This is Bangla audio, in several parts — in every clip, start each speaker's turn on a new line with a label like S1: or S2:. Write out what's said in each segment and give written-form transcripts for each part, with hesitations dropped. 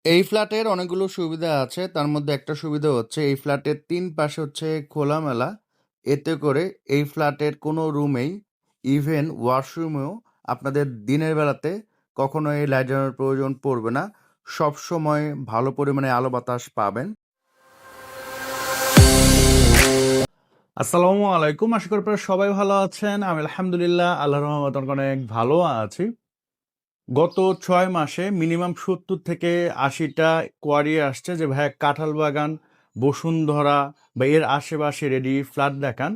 S1: এই ফ্ল্যাটের অনেকগুলো সুবিধা আছে। তার মধ্যে একটা সুবিধা হচ্ছে এই ফ্ল্যাটের ৩ পাশে হচ্ছে খোলামেলা। এতে করে এই ফ্ল্যাটের কোনো রুমেই ইভেন ওয়াশরুমেও আপনাদের দিনের বেলাতে কখনোই লাইট জ্বালানোর প্রয়োজন পড়বে না। সবসময় ভালো পরিমাণে আলো বাতাস পাবেন।
S2: আসসালামু আলাইকুম। আশা করি আপনারা সবাই ভালো আছেন। আমি আলহামদুলিল্লাহ আল্লাহর রহমতে অনেক ভালো আছি। গত ৬ মাসে মিনিমাম ৭০ থেকে ৮০টা কোয়ারি আসছে যে ভাইয়া কাঁঠাল বাগান, বসুন্ধরা বা এর আশেপাশে রেডি ফ্ল্যাট দেখান।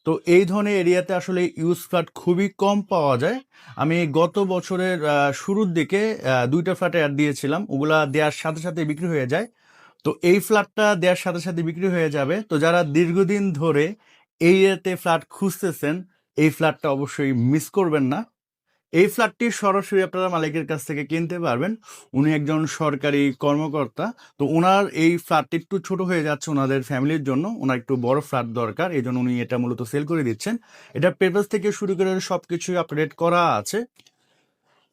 S2: তো এই ধরনের এরিয়াতে আসলে ইউজ ফ্ল্যাট খুবই কম পাওয়া যায়। আমি গত বছরের শুরুর দিকে ২টা ফ্ল্যাটে অ্যাড দিয়েছিলাম। ওগুলা দেওয়ার সাথে সাথে বিক্রি হয়ে যায়। তো এই ফ্ল্যাটটা দেওয়ার সাথে সাথে বিক্রি হয়ে যাবে। তো যারা দীর্ঘদিন ধরে এই এরিয়াতে ফ্ল্যাট খুঁজতেছেন, এই ফ্ল্যাটটা অবশ্যই মিস করবেন না। এই ফ্ল্যাটটি সরাসরি আপনারা মালিকের কাছ থেকে কিনতে পারবেন। উনি একজন সরকারি কর্মকর্তা। তো উনার এই ফ্ল্যাটটি একটু ছোট হয়ে যাচ্ছে ওনাদের ফ্যামিলির জন্য। উনার একটু বড় ফ্ল্যাট দরকার। এই জন্য উনি এটা মূলত সেল করে দিচ্ছেন। এটা পেপারস থেকে শুরু করে সবকিছুই আপডেট করা আছে।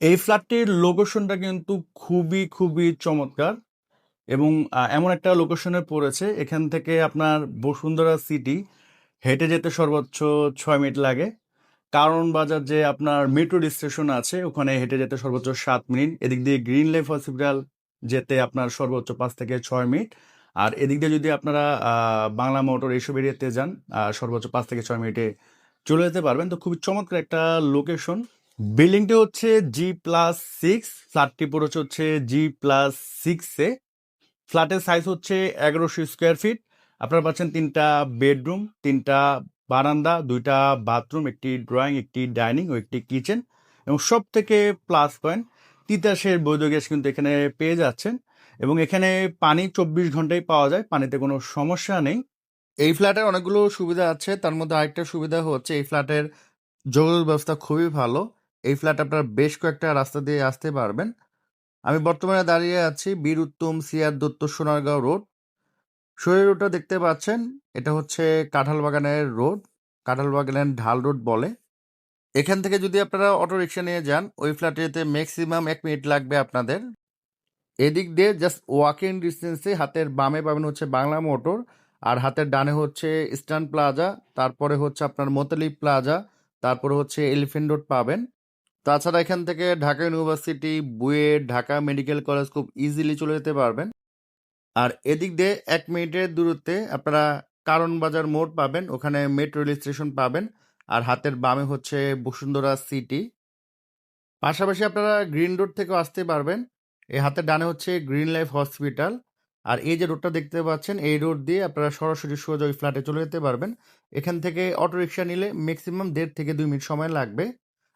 S2: এই ফ্ল্যাটটির লোকেশনটা কিন্তু খুবই চমৎকার এবং এমন একটা লোকেশনে পড়েছে এখান থেকে আপনার বসুন্ধরা সিটি হেঁটে যেতে সর্বোচ্চ ৬ মিনিট লাগে। কারণ বাজার যে আপনার মেট্রো স্টেশন আছে ওখানে হেঁটে যেতে সর্বোচ্চ ৭ মিনিট। এদিক দিয়ে গ্রিন লাইফ হসপিটাল যেতে আপনার সর্বোচ্চ ৫ থেকে ৬ মিনিট। আর এদিক দিয়ে যদি আপনারা বাংলা মোটর এইসব এরিয়াতে যান সর্বোচ্চ ৫ থেকে ৬ মিনিটে চলে যেতে পারবেন। তো খুবই চমৎকার একটা লোকেশন। বিল্ডিংটি হচ্ছে G+6, ফ্ল্যাটটি পড়েছে হচ্ছে G+6-এ। ফ্ল্যাটের সাইজ হচ্ছে ১১০০ স্কোয়ার ফিট। আপনারা পাচ্ছেন ৩টা বেডরুম, ৩টা বারান্দা, ২টা বাথরুম, একটি ড্রয়িং, একটি ডাইনিং ও একটি কিচেন। এবং সব থেকে প্লাস পয়েন্ট, তিতাসের বৈধ গ্যাস কিন্তু এখানে পেয়ে যাচ্ছেন। এবং এখানে পানি ২৪ ঘন্টাই পাওয়া যায়, পানিতে কোনো সমস্যা নেই।
S1: এই ফ্ল্যাটের অনেকগুলো সুবিধা আছে। তার মধ্যে আরেকটা সুবিধা হচ্ছে এই ফ্ল্যাটের যোগাযোগ ব্যবস্থা খুবই ভালো। এই ফ্ল্যাটে আপনারা বেশ কয়েকটা রাস্তা দিয়ে আসতে পারবেন। আমি বর্তমানে দাঁড়িয়ে আছি বীর উত্তম সিআর দত্ত সোনারগাঁও রোড। শহরের রোডটা দেখতে পাচ্ছেন, এটা হচ্ছে কাঁঠাল বাগানের রোড। কাঁঠাল বাগানের ঢাল রোড বলে। এখান থেকে যদি আপনারা অটো রিক্সা নিয়ে যান ওই ফ্ল্যাটে যেতে ম্যাক্সিমাম ১ মিনিট লাগবে আপনাদের। এদিক দিয়ে জাস্ট ওয়াকিং ডিস্টেন্সে হাতের বামে পাবেন হচ্ছে বাংলা মোটর, আর হাতের ডানে হচ্ছে ইস্টার্ন প্লাজা, তারপরে হচ্ছে আপনার মোতালিব প্লাজা, তারপরে হচ্ছে এলিফেন্ট রোড পাবেন। তাছাড়া এখান থেকে Dhaka university, BUET, Dhaka medical college খুব ইজিলি চলে যেতে পারবেন। আর এদিক দিয়ে ১ মিনিটের দূরত্বে আপনারা কারণ বাজার মোড় পাবেন, ওখানে মেট্রো রেল স্টেশন পাবেন। আর হাতের বামে হচ্ছে বসুন্ধরা সিটি। পাশাপাশি আপনারা গ্রিন রোড থেকেও আসতে পারবেন। এই হাতের ডানে হচ্ছে গ্রিন লাইফ হসপিটাল। আর এই যে রোডটা দেখতে পাচ্ছেন এই রোড দিয়ে আপনারা সরাসরি সোজা ওই ফ্ল্যাটে চলে যেতে পারবেন। এখান থেকে অটো রিক্সা নিলে ম্যাক্সিমাম ১.৫ থেকে ২ মিনিট সময় লাগবে।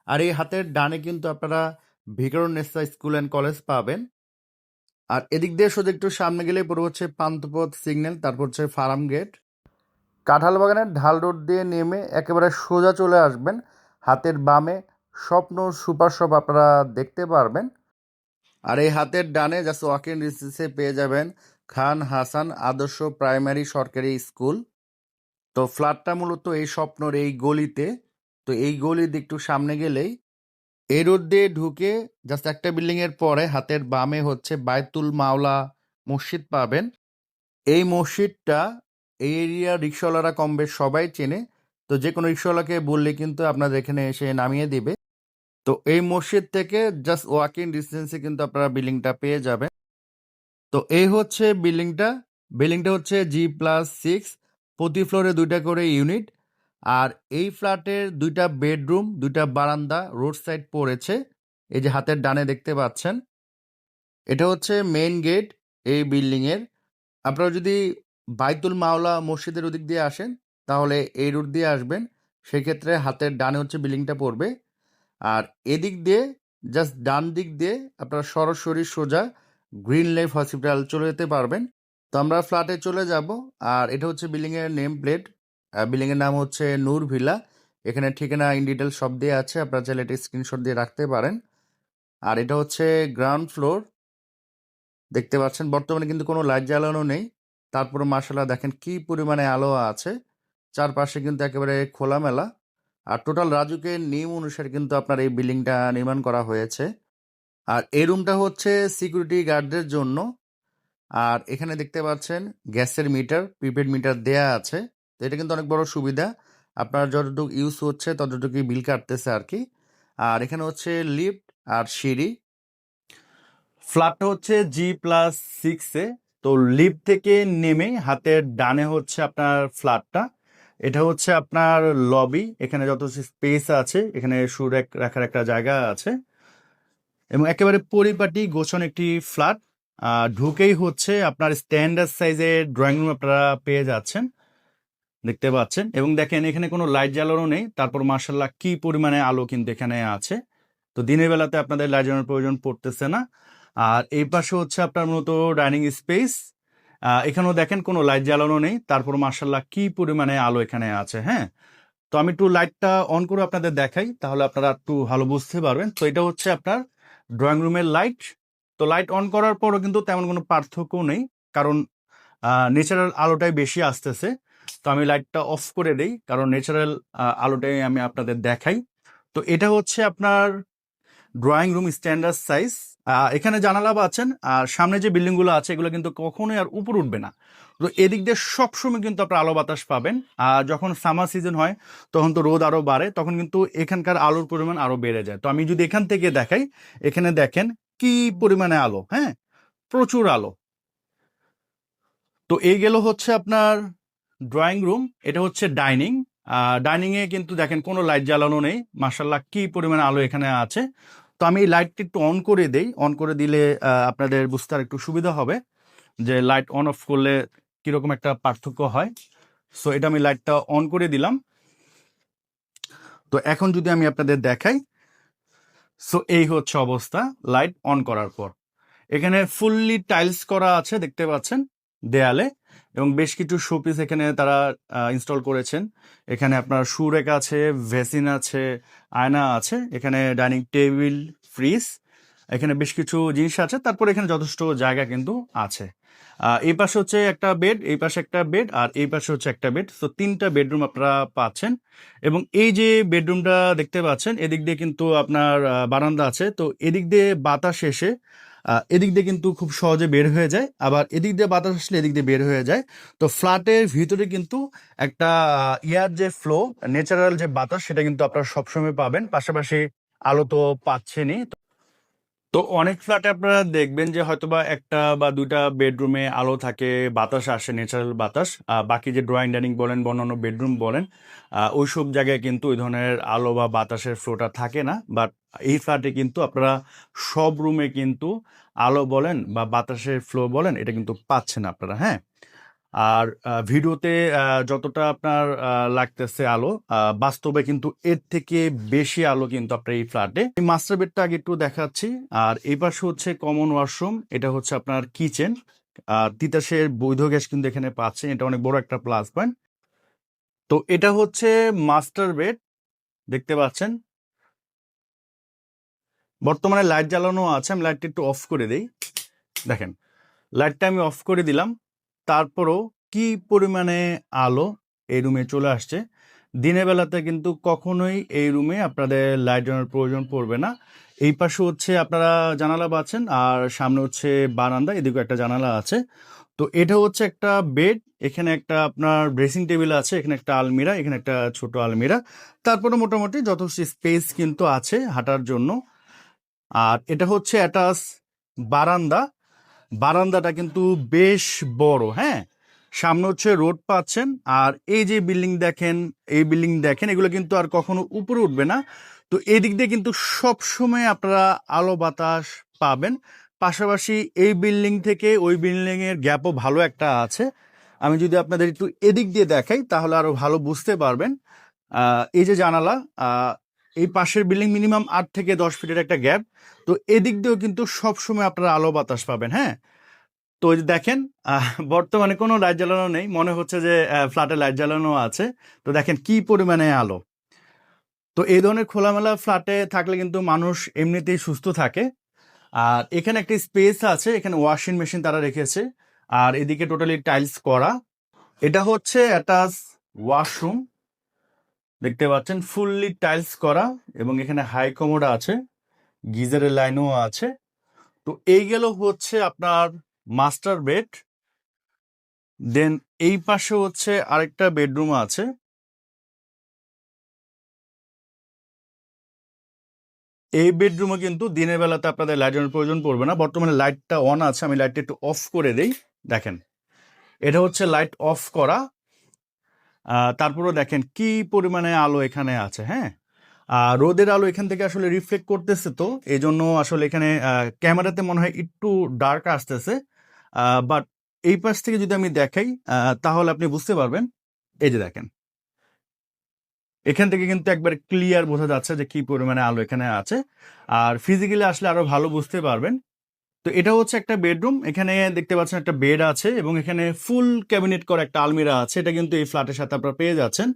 S1: আর এই হাতের ডানে কিন্তু আপনারা ভিকারুননিসা স্কুল অ্যান্ড কলেজ পাবেন। আর এদিক দিয়ে সোজা একটু সামনে গেলে পুরো হচ্ছে পান্থপথ সিগন্যাল, তারপর হচ্ছে ফার্ম গেট। কাঁঠাল বাগানের ঢাল রোড দিয়ে নেমে একেবারে সোজা চলে আসবেন। হাতের বামে স্বপ্ন সুপার শপ আপনারা দেখতে পারবেন। আর এই হাতের ডানে জাস্ট ওয়াকিং ডিস্টেন্সে পেয়ে যাবেন খান হাসান আদর্শ প্রাইমারি সরকারি স্কুল। তো ফ্ল্যাটটা মূলত এই স্বপ্নর এই গলিতে। তো এই গলির দিকে একটু সামনে গেলেই এই রোড দিয়ে ঢুকে জাস্ট একটা বিল্ডিং এর পরে হাতের বামে হচ্ছে বায়তুল মাওলা মসজিদ পাবেন। এই মসজিদটা এই এরিয়ার রিক্সাওয়ালারা কম বেশ সবাই চেনে। তো যে কোনো রিক্সাওয়ালাকে বললে কিন্তু আপনাদের এখানে এসে নামিয়ে দিবে। তো এই মসজিদ থেকে জাস্ট ওয়াকিং ডিস্টেন্সে কিন্তু আপনারা বিল্ডিংটা পেয়ে যাবেন। তো এই হচ্ছে বিল্ডিংটা। বিল্ডিংটা হচ্ছে G+6, প্রতি ফ্লোরে ২টা করে ইউনিট। আর এই ফ্ল্যাটের ২টা বেডরুম, ২টা বারান্দা রোড সাইড পড়েছে। এই যে হাতের ডানে দেখতে পাচ্ছেন, এটা হচ্ছে মেইন গেট এই বিল্ডিংয়ের। আপনারা যদি বাইতুল মাওলা মসজিদের ওদিক দিয়ে আসেন তাহলে এই রুট দিয়ে আসবেন। সেক্ষেত্রে হাতের ডানে হচ্ছে বিল্ডিংটা পড়বে। আর এদিক দিয়ে জাস্ট ডান দিক দিয়ে আপনারা সরাসরি সোজা গ্রিন লাইফ হসপিটাল চলে যেতে পারবেন। তো আমরা ফ্ল্যাটে চলে যাব। আর এটা হচ্ছে বিল্ডিংয়ের নেম প্লেট। বিল্ডিংয়ের নাম হচ্ছে নূর ভিলা। এখানে ঠিকানা ইন ডিটেল সব দিয়ে আছে, আপনারা চাইলে এটা স্ক্রিনশট দিয়ে রাখতে পারেন। আর এটা হচ্ছে গ্রাউন্ড ফ্লোর। দেখতে পাচ্ছেন বর্তমানে কিন্তু কোনো লাইট জ্বালানো নেই। তারপরে মাশাআল্লাহ দেখেন কি পরিমাণে আলো আছে। চারপাশে কিন্তু একেবারে খোলামেলা। আর টোটাল রাজুকের নিয়ম অনুসারে কিন্তু আপনার এই বিল্ডিংটা নির্মাণ করা হয়েছে। আর এই রুমটা হচ্ছে সিকিউরিটি গার্ডদের জন্য। আর এখানে দেখতে পাচ্ছেন গ্যাসের মিটার, প্রিপেড মিটার দেয়া আছে। তো এটা কিন্তু অনেক বড় সুবিধা। আপনার যতটুকু ইউজ হচ্ছে ততটুকুই বিল কাটতেছে আর কি। আর এখানে হচ্ছে লিফট আর সিঁড়ি।
S2: ফ্ল্যাটটা হচ্ছে G+6-এ। তো লিফট থেকে নেমে হাতের ডানে হচ্ছে আপনার ফ্ল্যাটটা। এটা হচ্ছে আপনার লবি। এখানে যত স্পেস আছে, এখানে শু র্যাক রাখার একটা জায়গা আছে এবং একেবারে পরিপাটি গোছানো একটি ফ্ল্যাট। ঢুকেই হচ্ছে আপনার স্ট্যান্ডার্ড সাইজের ড্রয়িং রুম আপনারা পেয়ে যাচ্ছেন, দেখতে পাচ্ছেন। এবং দেখেন এখানে কোনো লাইট জ্বালানো নেই, তারপর মার্শাল্লাহ কি পরিমাণে আলো কিন্তু এখানে আছে। তো দিনের বেলাতে আপনাদের লাইট জ্বালানোর প্রয়োজন পড়তেছে না। আর এই পাশে হচ্ছে আপনার মূলত ডাইনিং স্পেস। এখানেও দেখেন কোনো লাইট জ্বালানো নেই, তারপর মার্শাল্লাহ কি পরিমাণে আলো এখানে আছে। হ্যাঁ, তো আমি একটু লাইটটা অন করে আপনাদের দেখাই, তাহলে আপনারা একটু ভালো বুঝতে পারবেন। তো এটা হচ্ছে আপনার ড্রয়িং রুমের লাইট। তো লাইট অন করার পরও কিন্তু তেমন কোনো পার্থক্য নেই, কারণ ন্যাচারাল আলোটাই বেশি আসতেছে। তো আমি লাইটটা অফ করে দেই, কারণ ন্যাচারাল আলোটাই আমি আপনাদের দেখাই। তো এটা হচ্ছে আপনার ড্রয়িং রুম স্ট্যান্ডার্ড সাইজ। এখানে জানালা আছেন, আর সামনে যে বিল্ডিং গুলো আছে এগুলো কিন্তু কখনোই আর উপর উঠবে না। তো এদিক দিয়ে সবসময় কিন্তু আপনার আলো বাতাস পাবেন। আর যখন সামার সিজন হয় তখন তো রোদ আরো বাড়ে, তখন কিন্তু এখানকার আলোর পরিমাণ আরো বেড়ে যায়। তো আমি যদি এখান থেকে দেখাই, এখানে দেখেন কি পরিমাণে আলো। হ্যাঁ, প্রচুর আলো। তো এই গেল হচ্ছে আপনার ড্রয়িং রুম। এটা হচ্ছে ডাইনিং। ডাইনিং এ কিন্তু দেখেন কোনো লাইট জ্বালানো নেই, মার্শাল্লাহ কি পরিমাণে আলো এখানে আছে। তো আমি এই লাইটটি একটু অন করে দেই, অন করে দিলে আপনাদের বুঝতে আর একটু সুবিধা হবে যে লাইট অন অফ করলে কিরকম একটা পার্থক্য হয়। সো এটা আমি লাইটটা অন করে দিলাম। তো এখন যদি আমি আপনাদের দেখাই, সো এই হচ্ছে অবস্থা লাইট অন করার পর। এখানে ফুললি টাইলস করা আছে, দেখতে পাচ্ছেন দেয়ালে, এবং বেশ কিছু শোপিস এখানে তারা ইনস্টল করেছেন। এখানে আপনার শু রেক আছে, ভেসিন আছে, আয়না আছে, এখানে ডাইনিং টেবিল, ফ্রিজ, এখানে বেশ কিছু জিনিস আছে। তারপর এখানে যথেষ্ট জায়গা কিন্তু আছে। এই পাশে হচ্ছে একটা বেড, এই পাশে একটা বেড, আর এই পাশে হচ্ছে একটা বেড। তো 3টা বেডরুম আপনারা পাচ্ছেন। এবং এই যে বেডরুমটা দেখতে পাচ্ছেন, এদিক দিয়ে কিন্তু আপনার বারান্দা আছে। তো এদিক দিয়ে বাতাস এসে এদিক দিয়ে কিন্তু খুব সহজে বের হয়ে যায়, আবার এদিক দিয়ে বাতাস আসলে এদিক দিয়ে বের হয়ে যায়। তো ফ্ল্যাটের ভিতরে কিন্তু একটা এয়ার যে ফ্লো, ন্যাচারাল যে বাতাস, সেটা কিন্তু আপনারা সবসময় পাবেন। পাশাপাশি আলো তো পাচ্ছেনই। তো অনেক ফ্ল্যাটে আপনারা দেখবেন যে হয়তোবা একটা বা দুইটা বেডরুমে আলো থাকে, বাতাস আসে, ন্যাচারাল বাতাস। বাকি যে ড্রয়িং ডাইনিং বলেন বা অন্যান্য বেডরুম বলেন, ওইসব জায়গায় কিন্তু ওই ধরনের আলো বা বাতাসের ফ্লোটা থাকে না। বাট এই ফ্ল্যাটে কিন্তু আপনারা সব রুমে কিন্তু আলো বলেন বা বাতাসের ফ্লো বলেন, এটা কিন্তু পাচ্ছেন আপনারা। হ্যাঁ, আর ভিডিওতে যতটা আপনার লাগতেছে আলো, বাস্তবে কিন্তু এর থেকে বেশি আলো কিন্তু আপনার এই ফ্ল্যাটে। এই মাস্টার বেডটা আগে একটু দেখাচ্ছি। আর এই পাশে হচ্ছে কমন ওয়াশরুম, এটা হচ্ছে আপনার কিচেন। তিতাসের বৈধ গ্যাস কিন্তু এখানে পাচ্ছেন, এটা অনেক বড় একটা প্লাস পয়েন্ট। তো এটা হচ্ছে মাস্টার বেড, দেখতে পাচ্ছেন। বর্তমানে লাইট জ্বালানো আছে, আমি লাইটটা একটু অফ করে দেই। দেখেন লাইটটা আমি অফ করে দিলাম, তারপরও কি পরিমাণে আলো এই রুমে চলে আসছে। দিনের বেলাতে কিন্তু কখনোই এই রুমে আপনাদের লাইট জ্বালানোর প্রয়োজন পড়বে না। এই পাশে হচ্ছে আপনারা জানালা পাচ্ছেন, আর সামনে হচ্ছে বারান্দা, এদিকে একটা জানালা আছে। তো এটা হচ্ছে একটা বেড, এখানে একটা আপনার ড্রেসিং টেবিল আছে, এখানে একটা আলমিরা, এখানে একটা ছোট আলমিরা। তারপরে মোটামুটি যথেষ্ট স্পেস কিন্তু আছে হাঁটার জন্য। আর এটা হচ্ছে অ্যাটাচ বারান্দা। বারান্দাটা কিন্তু বেশ বড়। হ্যাঁ, সামনে হচ্ছে রোড পাচ্ছেন, আর এই যে বিল্ডিং দেখেন, এই বিল্ডিং দেখেন, এগুলো কিন্তু আর কখনো উপরে উঠবে না। তো এই দিক দিয়ে কিন্তু সব সময় আপনারা আলো বাতাস পাবেন। পাশাপাশি এই বিল্ডিং থেকে ওই বিল্ডিং এর গ্যাপও ভালো একটা আছে। আমি যদি আপনাদের একটু এদিক দিয়ে দেখাই, তাহলে আরো ভালো বুঝতে পারবেন। এই যে জানালা, এই পাশের বিল্ডিং মিনিমাম 8 থেকে 10 ফিটের একটা গ্যাপ। তো এদিক দিয়েও কিন্তু সবসময় আপনারা আলো বাতাস পাবেন। হ্যাঁ, তো ওই যে দেখেন বর্তমানে কোনো লাইট জ্বালানো নেই, মনে হচ্ছে যে ফ্ল্যাটে লাইট জ্বালানো আছে। তো দেখেন কি পরিমাণে আলো। তো এই ধরনের খোলামেলা ফ্ল্যাটে থাকলে কিন্তু মানুষ এমনিতেই সুস্থ থাকে। আর এখানে একটা স্পেস আছে, এখানে ওয়াশিং মেশিন তারা রেখেছে। আর এদিকে টোটালি টাইলস করা। এটা হচ্ছে অ্যাটাচ ওয়াশরুম, দেখতে পাচ্ছেন ফুললি টাইলস করা, এবং এখানে হাই কমোড আছে, গিজারের লাইনও আছে। তো এই গেল হচ্ছে আপনার মাস্টার বেড, দেন এই পাশে হচ্ছে আরেকটা বেডরুম আছে। এই বেডরুমে কিন্তু দিনের বেলাতে আপনাদের লাইটের প্রয়োজন পড়বে না। বর্তমানে লাইটটা অন আছে, আমি লাইটটা একটু অফ করে দেই। দেখেন, এটা হচ্ছে লাইট অফ করা। তারপরে দেখেন কি পরিমাণে আলো এখানে আছে। হ্যাঁ, রোদের আলো এখান থেকে আসলে রিফ্লেক্ট করতেছে, তো এই জন্য আসলে এখানে ক্যামেরাতে মনে হয় একটু ডার্ক আসতেছে, বাট এই পাশ থেকে যদি আমি দেখাই তাহলে আপনি বুঝতে পারবেন। এই যে দেখেন, এখান থেকে কিন্তু একবার ক্লিয়ার বোঝা যাচ্ছে যে কি পরিমাণে আলো এখানে আছে, আর ফিজিক্যালি আসলে আরো ভালো বুঝতে পারবেন। তো এটা হচ্ছে একটা বেডরুম। এখানে দেখতে পাচ্ছেন একটা বেড আছে এবং এখানে ফুল ক্যাবিনেট করা একটা আলমিরা আছে। এটা কিন্তু এই ফ্ল্যাটের সাথে আপনারা পেয়ে যাচ্ছেন।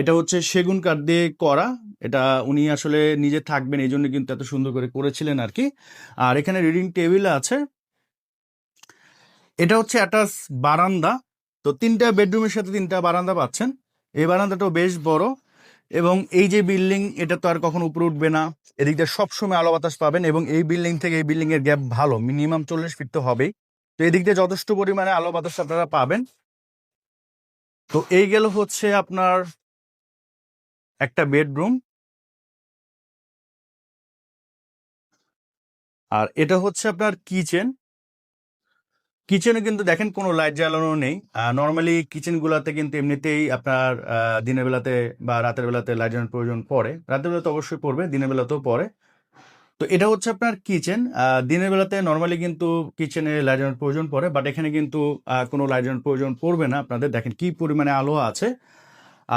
S2: এটা হচ্ছে সেগুন কাঠ দিয়ে করা। এটা উনি আসলে নিজে থাকবেন এই জন্য কিন্তু এত সুন্দর করে করেছিলেন আর কি। আর এখানে রিডিং টেবিল আছে। এটা হচ্ছে অ্যাটাচ বারান্দা। তো 3টা বেডরুমের সাথে 3টা বারান্দা পাচ্ছেন। এই বারান্দাটাও বেশ বড়, এবং এই যে বিল্ডিং, এটা তো আর কখনো উপরে উঠবে না। এদিক দিয়ে সবসময় আলো বাতাস পাবেন, এবং এই বিল্ডিং থেকে এই বিল্ডিং এর গ্যাপ ভালো, মিনিমাম 40 ফিট তো হবেই। তো এদিক দিয়ে যথেষ্ট পরিমাণে আলো বাতাস আপনারা পাবেন। তো এই গেল হচ্ছে আপনার একটা বেডরুম, আর এটা হচ্ছে আপনার কিচেন। কিচেনে কিন্তু দেখেন কোনো লাইট জ্বালানো নেই। নর্মালি কিচেন গুলাতে কিন্তু এমনিতেই আপনার দিনের বেলাতে বা রাতের বেলাতে লাইট জ্বালানোর প্রয়োজন পড়ে। রাতের বেলাতে অবশ্যই পড়বে, দিনের বেলাতেও পড়ে। তো এটা হচ্ছে আপনার কিচেন। দিনের বেলাতে নর্মালি কিন্তু কিচেনে লাইট জ্বালানোর প্রয়োজন পড়ে, বাট এখানে কিন্তু কোনো লাইট জ্বালানোর প্রয়োজন পড়বে না। আপনাদের দেখেন কি পরিমাণে আলো আছে,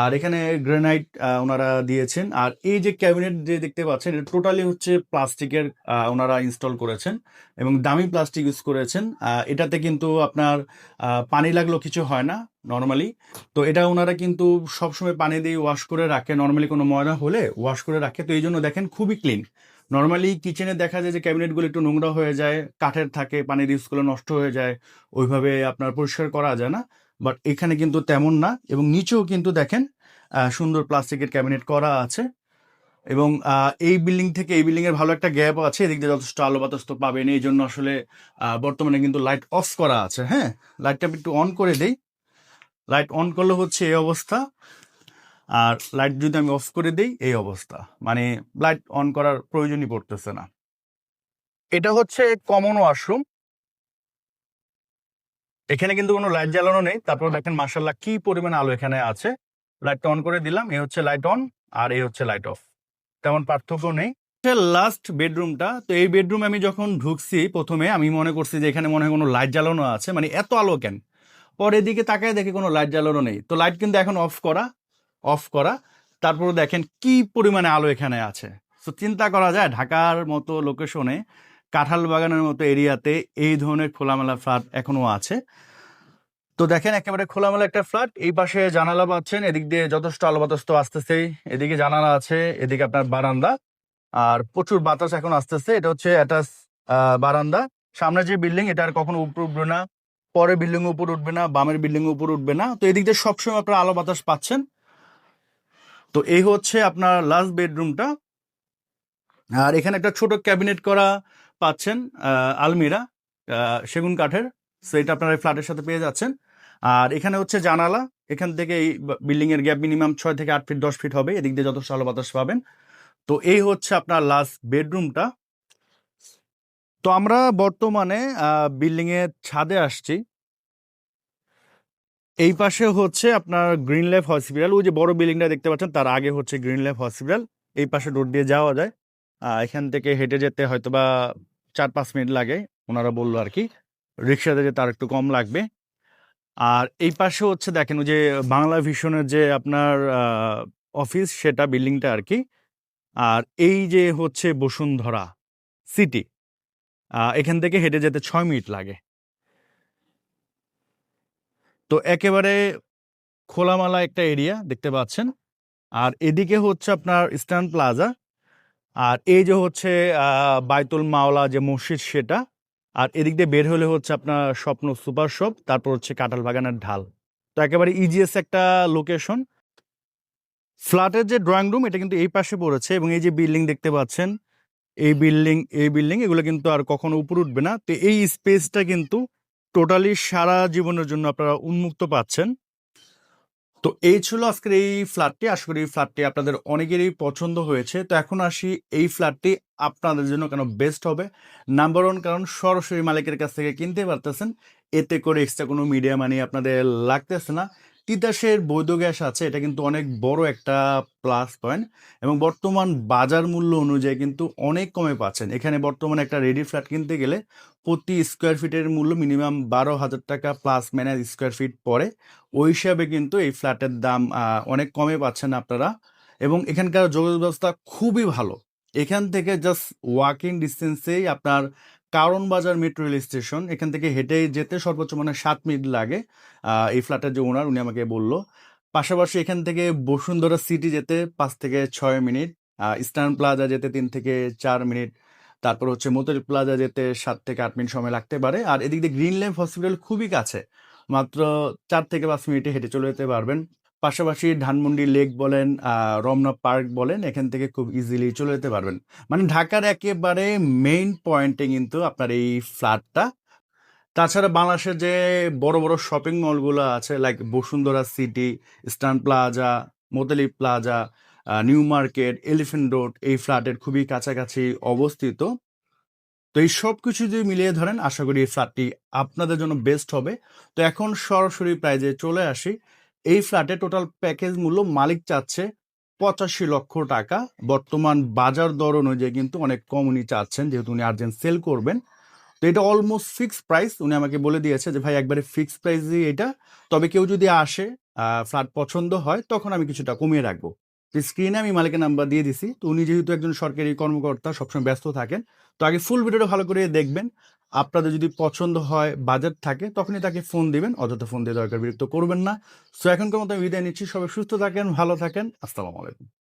S2: আর এখানে গ্রানাইট ওনারা দিয়েছেন। আর এই যে ক্যাবিনেট যে দেখতে পাচ্ছেন, এটা টোটালি হচ্ছে প্লাস্টিকের ওনারা ইনস্টল করেছেন, এবং দামি প্লাস্টিক ইউজ করেছেন। এটাতে কিন্তু আপনার পানি লাগলেও কিছু হয় না নর্মালি। তো এটা ওনারা কিন্তু সবসময় পানি দিয়ে ওয়াশ করে রাখে, নর্মালি কোনো ময়লা হলে ওয়াশ করে রাখে। তো এই জন্য দেখেন খুবই ক্লিন। নর্মালি কিচেনে দেখা যায় যে ক্যাবিনেটগুলো একটু নোংরা হয়ে যায়, কাঠের থাকে, পানির ইউজ করলে নষ্ট হয়ে যায়, ওইভাবে আপনার পরিষ্কার করা যায় না। বাট এখানে কিন্তু তেমন না, এবং নিচেও কিন্তু দেখেন সুন্দর প্লাস্টিকের ক্যাবিনেট করা আছে। এবং এই বিল্ডিং থেকে এই বিল্ডিং এর ভালো একটা গ্যাপ আছে, এদিক দিয়ে যথেষ্ট আলো বাতাস তো পাবেন। এই জন্য আসলে বর্তমানে কিন্তু লাইট অফ করা আছে। হ্যাঁ, লাইটটা একটু অন করে দেই। লাইট অন করলে হচ্ছে এই অবস্থা, আর লাইট যদি আমি অফ করে দেই এই অবস্থা, মানে লাইট অন করার প্রয়োজনই পড়তেছে না। এটা হচ্ছে কমন ওয়াশরুম। এখানে কিন্তু কোনো লাইট জ্বালানো নেই, তারপর দেখেন মাশাআল্লাহ কি পরিমাণে আলো এখানে আছে। লাইটটা অন করে দিলাম, এই হচ্ছে লাইট অন আর এই হচ্ছে লাইট অফ, তেমন পার্থক্য নেই। লাস্ট বেডরুমটা, তো এই বেডরুমে আমি যখন ঢুকছি প্রথমে আমি মনে করছি যে এখানে মনে হয় কোনো লাইট জ্বালানো আছে, মানে এত আলো কেন। পরে দিকে তাকায় দেখি কোনো লাইট জ্বালানো নেই। তো লাইট কিন্তু এখন অফ করা। তারপরে দেখেন কি পরিমাণে আলো এখানে আছে। তো চিন্তা করা যায় ঢাকার মতো লোকেশনে, কাঁঠাল বাগানের মতো এরিয়াতে এই ধরনের খোলামেলা ফ্ল্যাট এখনো আছে। তো দেখেন একেবারে খোলামেলা একটা ফ্ল্যাট। এই পাশে জানালা পাচ্ছেন, এদিক দিয়ে যথেষ্ট আলো বাতাস তো আসতেছেই। এদিকে জানালা আছে, এদিকে আপনার বারান্দা, আর প্রচুর বাতাস এখন আসতেছে। এটা হচ্ছে অ্যাটাচ বারান্দা। সামনে যে বিল্ডিং, এটা আর কখনো উপরে উঠবে না, পরের বিল্ডিং উপর উঠবে না, বামের বিল্ডিং উপর উঠবে না। তো এদিক দিয়ে সবসময় আপনার আলো বাতাস পাচ্ছেন। তো এই হচ্ছে আপনার লাস্ট বেডরুমটা। আর এখানে একটা ছোট ক্যাবিনেট করা পাচ্ছেন, আলমিরা, সেগুন কাঠের। সো এটা আপনারা এই ফ্ল্যাটের সাথে পেয়ে যাচ্ছেন। আর এখানে হচ্ছে জানালা, এখান থেকে এই বিল্ডিং এর গ্যাপ মিনিমাম 6 থেকে 8 ফিট 10 ফিট হবে, এদিক দিয়ে যথেষ্ট আলো বাতাস পাবেন। তো এই হচ্ছে আপনার লাস্ট বেডরুমটা। তো আমরা বর্তমানে বিল্ডিং এর ছাদে আসছি। এই পাশে হচ্ছে আপনার গ্রিন লাইফ হসপিটাল, ওই যে বড় বিল্ডিংটা দেখতে পাচ্ছেন তার আগে হচ্ছে গ্রিন লাইফ হসপিটাল। এই পাশে রোড দিয়ে যাওয়া যায়, এখান থেকে হেঁটে যেতে হয়তো বা 4-5 মিনিট লাগে, ওনারা বললো আর কি। রিক্সাতে যেতে আর একটু কম লাগবে। আর এই পাশে হচ্ছে দেখেন ওই যে বাংলা ভিশনের যে আপনার অফিস, সেটা বিল্ডিংটা আর কি। আর এই যে হচ্ছে বসুন্ধরা সিটি, এখান থেকে হেঁটে যেতে 6 মিনিট লাগে। তো একেবারে খোলামেলা একটা এরিয়া দেখতে পাচ্ছেন। আর এদিকে হচ্ছে আপনার ইস্টার্ন প্লাজা, আর এই যে হচ্ছে বাইতুল মাওলা যে মসজিদ সেটা। আর এদিক দিয়ে বের হলে হচ্ছে আপনার স্বপ্ন সুপার শপ, তারপর হচ্ছে কাঁঠাল বাগানের ঢাল। তো একেবারে ইজিএস একটা লোকেশন। ফ্ল্যাটের যে ড্রয়িং রুম, এটা কিন্তু এই পাশে পড়েছে, এবং এই যে বিল্ডিং দেখতে পাচ্ছেন, এই বিল্ডিং এগুলো কিন্তু আর কখনো উপরে উঠবে না। তো এই স্পেসটা কিন্তু টোটালি সারা জীবনের জন্য আপনারা উন্মুক্ত পাচ্ছেন। তো এই ছিল আজকের এই ফ্ল্যাটটি। আশা করি এই ফ্ল্যাটটি আপনাদের অনেকেরই পছন্দ হয়েছে। তো এখন আসি এই ফ্ল্যাটটি আপনাদের জন্য কেন বেস্ট হবে। নাম্বার 1 কারণ সরাসরি মালিকের কাছ থেকে কিনতে পারতেছেন। এতে করে এক্সট্রা কোনো মিডিয়া মানি আপনাদের লাগতেছে না। তিতাসের বৈধ গ্যাস আছে, এটা কিন্তু অনেক বড় একটা প্লাস পয়েন্ট এবং বর্তমান বাজার মূল্য অনুযায়ী কিন্তু অনেক কমে পাচ্ছেন। এখানে বর্তমানে একটা রেডি ফ্ল্যাট কিনতে গেলে প্রতি স্কোয়ার ফিটের মূল্য মিনিমাম 12,000 টাকা প্লাস মাইনাস স্কোয়ার ফিট পড়ে। ওই হিসাবে কিন্তু এই ফ্ল্যাটের দাম অনেক কমে পাচ্ছেন আপনারা এবং এখানকার যোগাযোগ ব্যবস্থা খুবই ভালো। এখান থেকে জাস্ট ওয়াকিং ডিস্টেন্সেই আপনার কারণ বাজার মেট্রো রেল স্টেশন, এখান থেকে হেঁটে যেতে সর্বোচ্চ 7 মিনিট লাগে। এই ফ্ল্যাটের যে ওনার উনি আমাকে বলল। পাশাপাশি এখান থেকে বসুন্ধরা সিটি যেতে 5 থেকে 6 মিনিট, ইস্টার্ন প্লাজা যেতে 3 থেকে 4 মিনিট, তারপর হচ্ছে মোতালিব প্লাজা যেতে 7 থেকে 8 মিনিট সময় লাগতে পারে। আর এদিক দিয়ে গ্রিন ল্যাম্প হসপিটাল খুবই কাছে, মাত্র 4 থেকে 5 মিনিটে হেঁটে চলে যেতে পারবেন। পাশাপাশি ধানমন্ডি লেক বলেন, রমনা পার্ক বলেন, এখান থেকে খুব ইজিলি চলে যেতে পারবেন। মানে ঢাকার একেবারে মেইন পয়েন্টে কিন্তু আপনার এই ফ্ল্যাটটা। তাছাড়া বাংলাদেশের যে বড় বড় শপিং মলগুলো আছে like Bashundhara city, eastern plaza, Motalib plaza, new market, elephant road এই ফ্ল্যাটের খুবই কাছাকাছি অবস্থিত। তো এই সব কিছু যদি মিলিয়ে ধরেন আশা করি এই ফ্ল্যাটটি আপনাদের জন্য বেস্ট হবে। তো এখন সরাসরি প্রাইজে চলে আসি। এই ফ্ল্যাটে টোটাল প্যাকেজ মূল্য মালিক চাচ্ছে 85 লক্ষ টাকা। বর্তমান বাজার দর অনুযায়ী কিন্তু অনেক কম উনি চাচ্ছেন, যেহেতু উনি আর্জেন্ট সেল করবেন। তো এটা অলমোস্ট ফিক্সড প্রাইস। উনি আমাকে বলে দিয়েছে যে ভাই একবারে ফিক্সড প্রাইসই এটা, তবে কেউ যদি আসে ফ্ল্যাট পছন্দ হয় তখন আমি কিছুটা কমিয়ে রাখবো। স্ক্রিনে আমি মালিকের নাম্বার দিয়ে দিছি। তো উনি যেহেতু একজন সরকারি কর্মকর্তা, সবসময় ব্যস্ত থাকেন, তো আগে ফুল ভিডিওটা ভালো করে দেখবেন। আপনাদের যদি পছন্দ হয়, বাজেট থাকে, তখনই তাকে ফোন দিবেন, অযথা ফোন দিয়ে দরকার বিরক্ত করবেন না। সো এখনকার মতো আমি বিদায় নিচ্ছি। সবাই সুস্থ থাকেন, ভালো থাকেন। আসসালামু আলাইকুম।